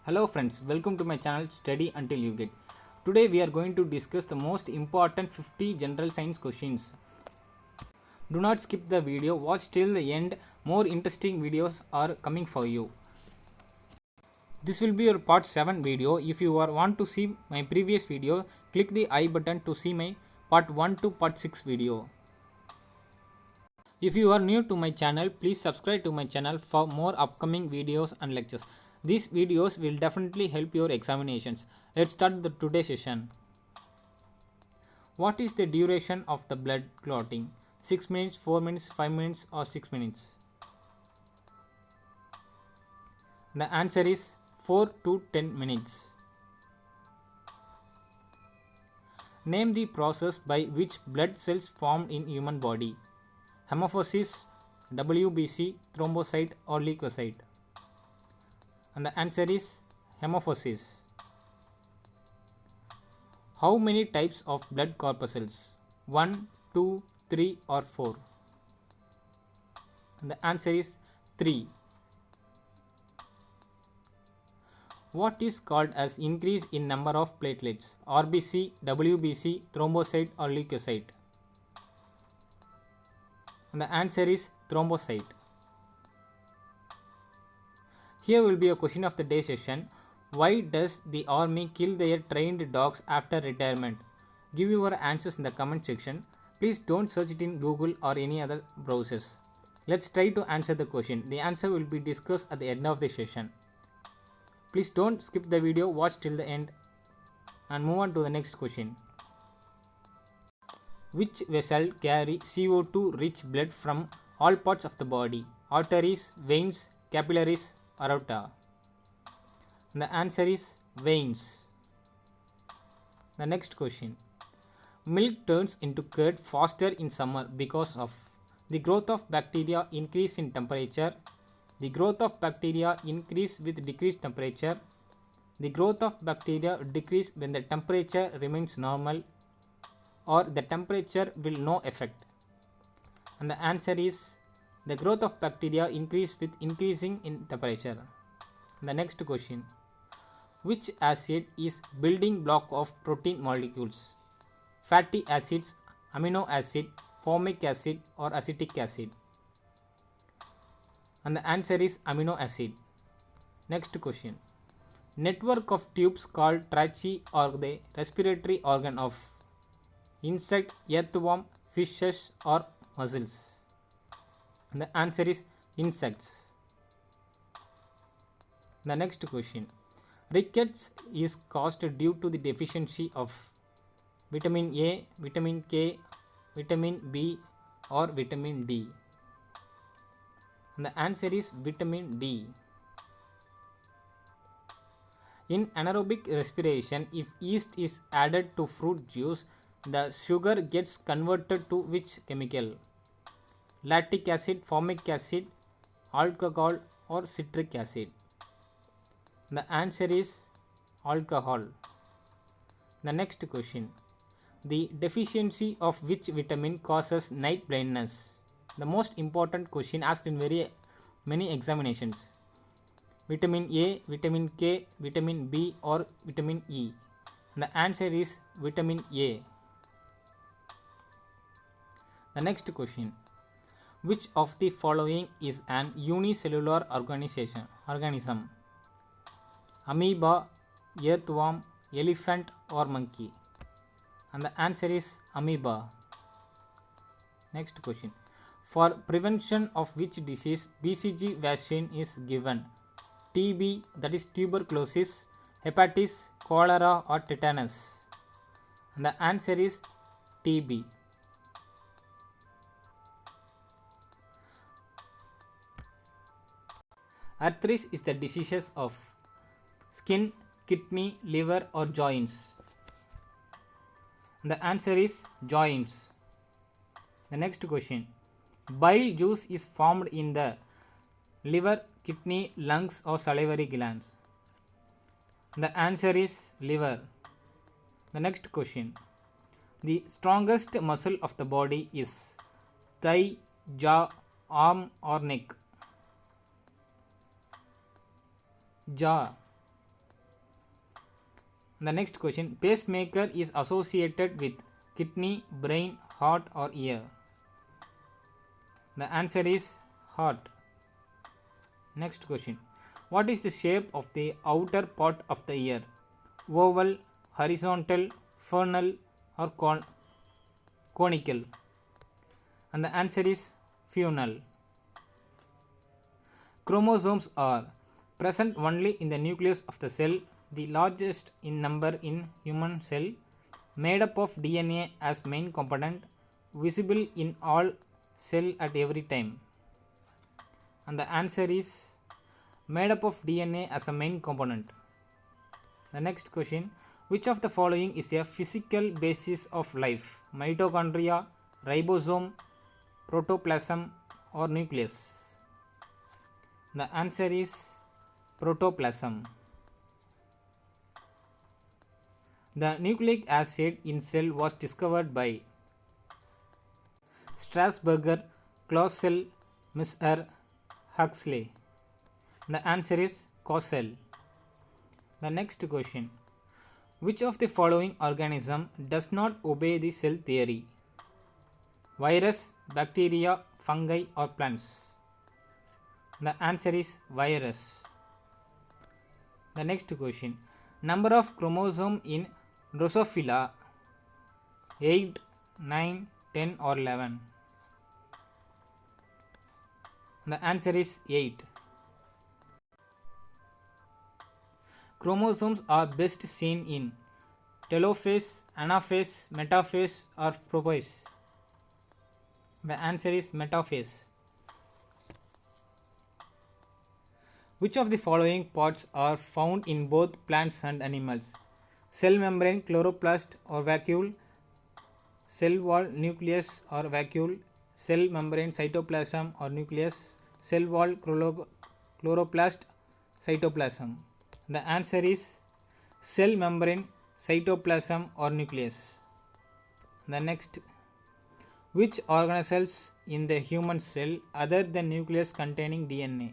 Hello friends, welcome to my channel Study Until You Get. Today we are going to discuss the most important 50 general science questions. Do not skip the video, watch till the end, more interesting videos are coming for you. This will be your part 7 video. If you want to see my previous video, click the I button to see my part 1 to part 6 video. If you are new to my channel, please subscribe to my channel for more upcoming videos and lectures. These videos will definitely help your examinations. Let's start the today's session. What is the duration of the blood clotting? 6 minutes, 4 minutes, 5 minutes or 6 minutes? The answer is 4 to 10 minutes. Name the process by which blood cells formed in human body. Hemophysis, WBC, thrombocyte or leukocyte? And the answer is hemophysis. How many types of blood corpuscles? 1, 2, 3 or 4? And the answer is 3. What is called as increase in number of platelets? RBC, WBC, thrombocyte or leukocyte? And the answer is thrombocyte. Here will be a question of the day session. Why does the army kill their trained dogs after retirement? Give your answers in the comment section. Please don't search it in Google or any other browsers. Let's try to answer the question. The answer will be discussed at the end of the session. Please don't skip the video, watch till the end and move on to the next question. Which vessel carry CO2 rich blood from all parts of the body? Arteries, veins, capillaries, aorta? And the answer is veins. The next question. Milk turns into curd faster in summer because of the growth of bacteria increase in temperature, the growth of bacteria increase with decreased temperature, the growth of bacteria decrease when the temperature remains normal, or the temperature will no effect. And the answer is the growth of bacteria increase with increasing in temperature. The next question. Which acid is building block of protein molecules? Fatty acids, amino acid, formic acid or acetic acid? And the answer is amino acid. Next question. Network of tubes called tracheae are the respiratory organ of insect, earthworm, fishes or mussels? And the answer is insects. The next question. Rickets is caused due to the deficiency of vitamin A, vitamin K, vitamin B or vitamin D? And the answer is vitamin D. In anaerobic respiration, if yeast is added to fruit juice, the sugar gets converted to which chemical? Lactic acid, formic acid, alcohol or citric acid? The answer is alcohol. The next question. The deficiency of which vitamin causes night blindness? The most important question asked in very many examinations. Vitamin A, vitamin K, vitamin B or vitamin E? And the answer is vitamin A. The next question. Which of the following is an unicellular organism? Amoeba, earthworm, elephant or monkey? And the answer is amoeba. Next question. For prevention of which disease BCG vaccine is given? TB, that is tuberculosis, hepatitis, cholera or tetanus? And the answer is TB. Arthritis is the diseases of skin, kidney, liver or joints? The answer is joints. The next question. Bile juice is formed in the liver, kidney, lungs or salivary glands? The answer is liver. The next question. The strongest muscle of the body is thigh, jaw, arm or neck? Jaw. The next question, pacemaker is associated with kidney, brain, heart or ear? The answer is heart. Next question, what is the shape of the outer part of the ear? Oval, horizontal, funnel or conical? And the answer is funnel. Chromosomes are present only in the nucleus of the cell, the largest in number in human cell, made up of DNA as main component, visible in all cell at every time. And the answer is made up of DNA as a main component. The next question, which of the following is a physical basis of life? Mitochondria, ribosome, protoplasm or nucleus? The answer is protoplasm. The nucleic acid in cell was discovered by Strasburger, Clausius, Mr. Huxley. The answer is Clausius. The next question, which of the following organism does not obey the cell theory? Virus, bacteria, fungi or plants? The answer is virus. The next question, number of chromosome in Drosophila, 8, 9, 10 or 11? The answer is 8. Chromosomes are best seen in telophase, anaphase, metaphase or prophase? The answer is metaphase. Which of the following parts are found in both plants and animals? Cell membrane, chloroplast or vacuole, cell wall, nucleus or vacuole, cell membrane, cytoplasm or nucleus, cell wall, chloroplast, cytoplasm? The answer is cell membrane, cytoplasm or nucleus. The next, which organelles in the human cell other than nucleus containing DNA?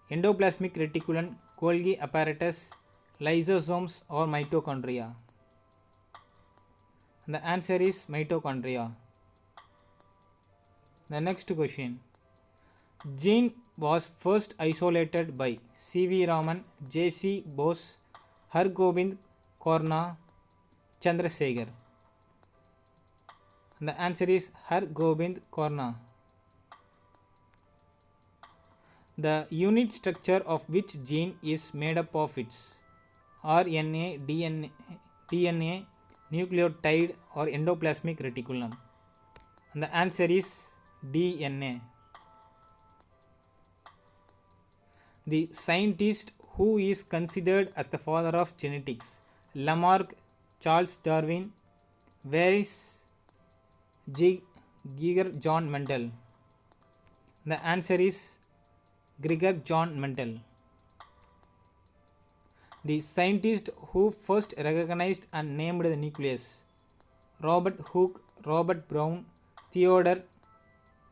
Endoplasmic reticulum, Golgi apparatus, lysosomes or mitochondria? The answer is mitochondria. The next question, gene was first isolated by C.V. Raman, J.C. Bose, Hargobind Khorana, Chandrasekhar? The answer is Hargobind Khorana. The unit structure of which gene is made up of its RNA, DNA, nucleotide or endoplasmic reticulum? And the answer is DNA. The scientist who is considered as the father of genetics? Lamarck, Charles Darwin, Weiss, Geiger John Mendel? The answer is Geiger John Mendel. The scientist who first recognized and named the nucleus? Robert Hooke, Robert Brown, Theodore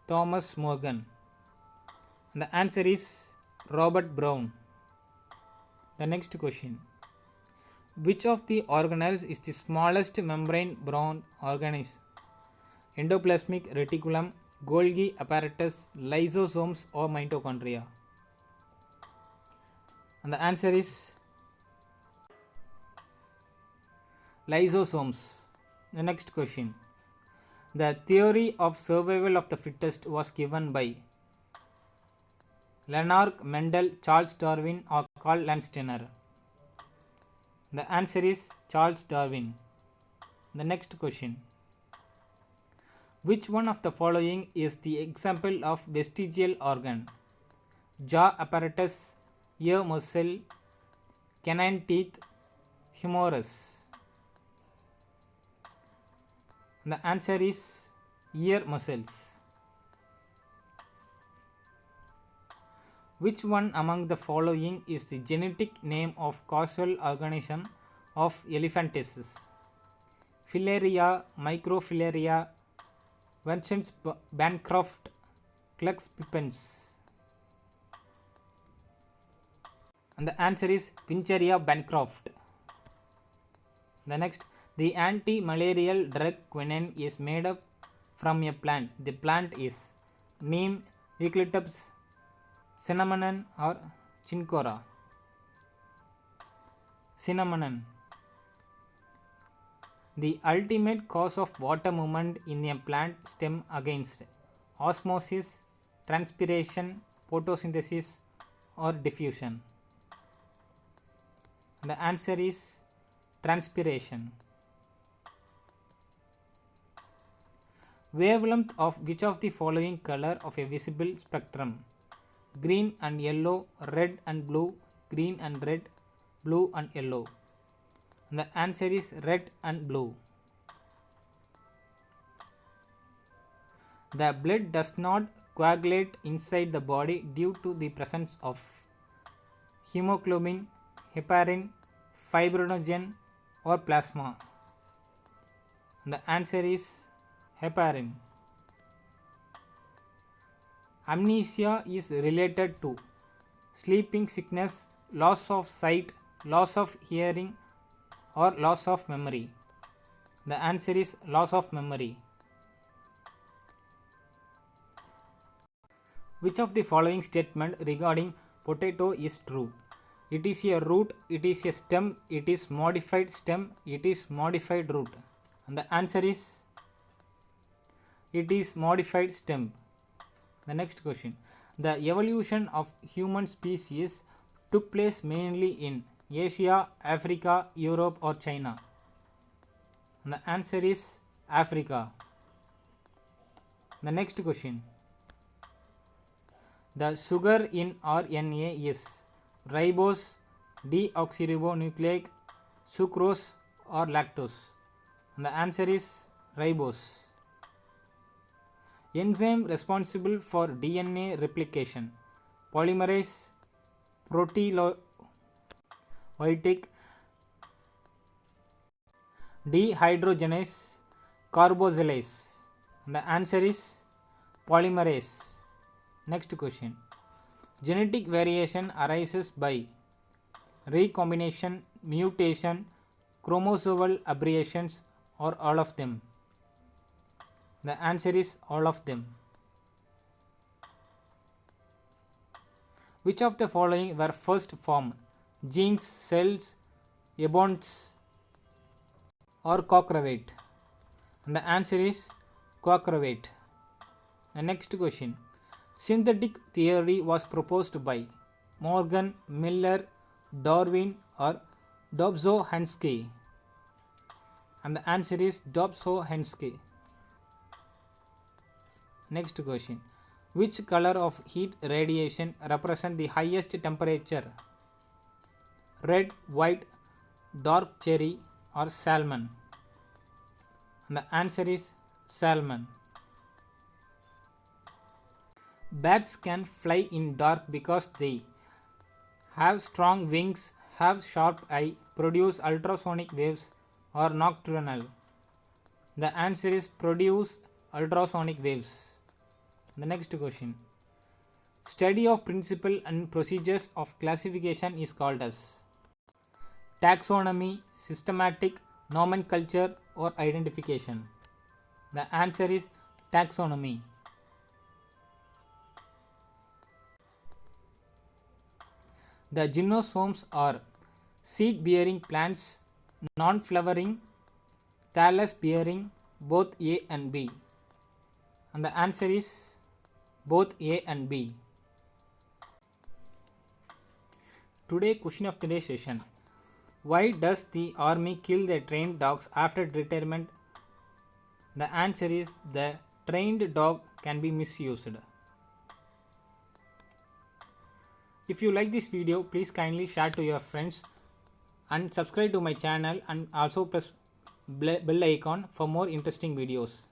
Thomas Morgan? The answer is Robert Brown. The next question, which of the organelles is the smallest membrane bound organism? Endoplasmic reticulum, Golgi apparatus, lysosomes or mitochondria? And the answer is lysosomes. The next question, the theory of survival of the fittest was given by Lamarck, Mendel, Charles Darwin or Carl Landsteiner? The answer is Charles Darwin. The next question, which one of the following is the example of vestigial organ? Jaw apparatus, ear muscle, canine teeth, humerus? The answer is ear muscles. Which one among the following is the genetic name of causal organism of elephantiasis? Filaria, Microfilaria, Vincent Bancroft, Klux Pippens? And the answer is Pincheria Bancroft. The next, the anti-malarial drug quinine is made up from a plant. The plant is neem, eucalyptus, cinnamon or chincora. Cinnamon. The ultimate cause of water movement in a plant stem against osmosis, transpiration, photosynthesis or diffusion. The answer is transpiration. Wavelength of which of the following color of a visible spectrum? Green and yellow, red and blue, green and red, blue and yellow. And the answer is red and blue. The blood does not coagulate inside the body due to the presence of hemoglobin, heparin, fibrinogen or plasma. And the answer is heparin. Amnesia is related to sleeping sickness, loss of sight, loss of hearing or loss of memory. The answer is loss of memory. Which of the following statement regarding potato is true? It is a root, it is a stem, it is modified stem, it is modified root. And the answer is it is modified stem. The next question. The evolution of human species took place mainly in Asia, Africa, Europe or China. And the answer is Africa. The next question. The sugar in RNA is ribose, deoxyribonucleic, sucrose or lactose. And the answer is ribose. Enzyme responsible for DNA replication: polymerase, proteolytic, dehydrogenase, carboxylase. And the answer is polymerase. Next question. Genetic variation arises by recombination, mutation, chromosomal aberrations or all of them. The answer is all of them. Which of the following were first formed? Genes, cells, eons or cockroach? And the answer is cockroach. The next question. Synthetic theory was proposed by Morgan, Miller, Darwin or Dobzhansky. And the answer is Dobzhansky. Next question. Which color of heat radiation represent the highest temperature? Red, white, dark cherry or salmon? And the answer is salmon. Bats can fly in dark because they have strong wings, have sharp eye, produce ultrasonic waves or nocturnal. The answer is produce ultrasonic waves. The next question. Study of principle and procedures of classification is called as taxonomy, systematic, nomenclature or identification. The answer is taxonomy. The gymnosperms are seed-bearing plants, non-flowering, thallus-bearing, both A and B. And the answer is both A and B. Today question of the day session. Why does the army kill the trained dogs after retirement? The answer is the trained dog can be misused. If you like this video, please kindly share to your friends and subscribe to my channel and also press bell icon for more interesting videos.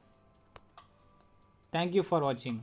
Thank you for watching.